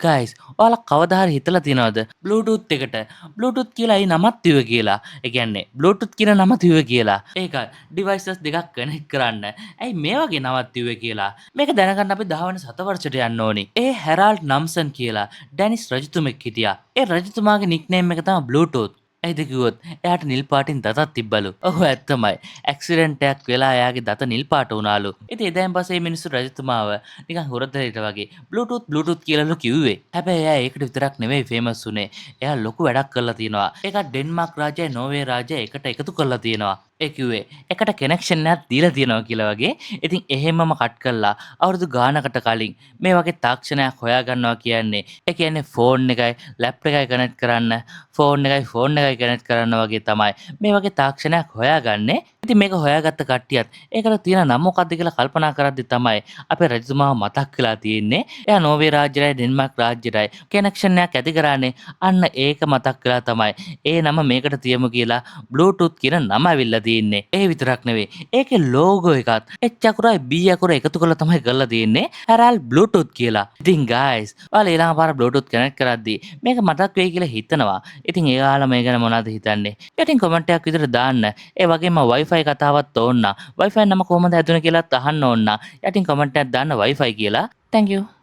Guys ඔයාලා කවදා හරි හිතලා තියෙනවද Bluetooth එකට Bluetooth කියලා ඒ නමක් තියුවේ කියලා. ඒ කියන්නේ Bluetooth කියන නම තියුවේ කියලා. ඒක devices දෙකක් කනෙක්ට් කරන්න. ඇයි මේ වගේ නමක් තියුවේ කියලා. මේක දැනගන්න අපි 10 වෙනි සතවර්ෂයට යන්න ඕනි. ඒ හැරාල්ඩ් නම්සන් කියලා ඩැනිස් රජතුමෙක් හිටියා. ඒ රජතුමාගේ නික්නේම් එක තමයි Bluetooth. ඇයිද කිව්වොත් එයාට නිල් පාටින් දතක් තිබ්බලු. ඔහු ඇත්තමයි. ඇක්සිඩන්ට් එකක් වෙලා එයාගේ දත නිල් පාට වුණාලු. ඉතින් එදායින් පස්සේ මේ මිනිස්සු රජතුමාව නිකන් හොරතලයට වගේ Bluetooth කියලාලු කිව්වේ. හැබැයි එයා ඒකට විතරක් නෙවෙයි ෆේමස් වුනේ. එයා ලොකු වැඩක් කරලා තියෙනවා. ඒක ඩෙන්මාර්ක් රාජ්‍යයි නෝර්වේ රාජ්‍යයි එකට එකතු කරලා තියෙනවා. ඒ කිව්වේ එකට කනෙක්ෂන් එකක් දීලා තියෙනවා කියලා වගේ. ඉතින් එහෙමම කට් කළා අවුරුදු ගානකට කලින් මේ වගේ තාක්ෂණයක් හොයාගන්නවා කියන්නේ ඒ කියන්නේ ෆෝන් එකයි ලැප්ටොප් එකයි කනෙක්ට් කරන්න ෆෝන් එකයි කනෙක්ට් කරන්න වගේ තමයි මේ වගේ තාක්ෂණයක් හොයාගන්නේ. ඉතින් මේක හොයාගත්ත කට්ටියත් ඒකට තියෙන නම මොකක්ද කියලා කල්පනා කරද්දි තමයි අපේ රජතුමාව මතක් වෙලා තියෙන්නේ. එයා නෝර්වේ රාජ්‍යයයි ඩෙන්මාර්ක් රාජ්‍යයයි කනෙක්ෂන් එකක් ඇති කරානේ. අන්න ඒක මතක් වෙලා තමයි ඒ නම මේකට තියමු කියලා Bluetooth කියන නම ඇවිල්ලා තියෙන්නේ. ඒ විතරක් නෙවෙයි. ඒකේ ලෝගෝ එකත් H අකුරයි B අකුර එකතු කරලා තමයි කරලා තියෙන්නේ. හැරාල්ඩ් Bluetooth කියලා. ඉතින් guys ඔයාලා ඊළඟ පාර Bluetooth කනෙක්ට් කරද්දී මේක මතක් වෙයි කියලා හිතනවා. ඉතින් එයාලා මේ ගැන මොනවද හිතන්නේ? යටින් කමෙන්ට් එකක් විතර දාන්න. ඒ වගේම Wi-Fi කතාවත් ඕන්න. Wi-Fi නම කොහොමද හැදුනේ කියලාත් අහන්න ඕන්න. යටින් කමෙන්ට් එකක් දාන්න Wi-Fi කියලා. Thank you.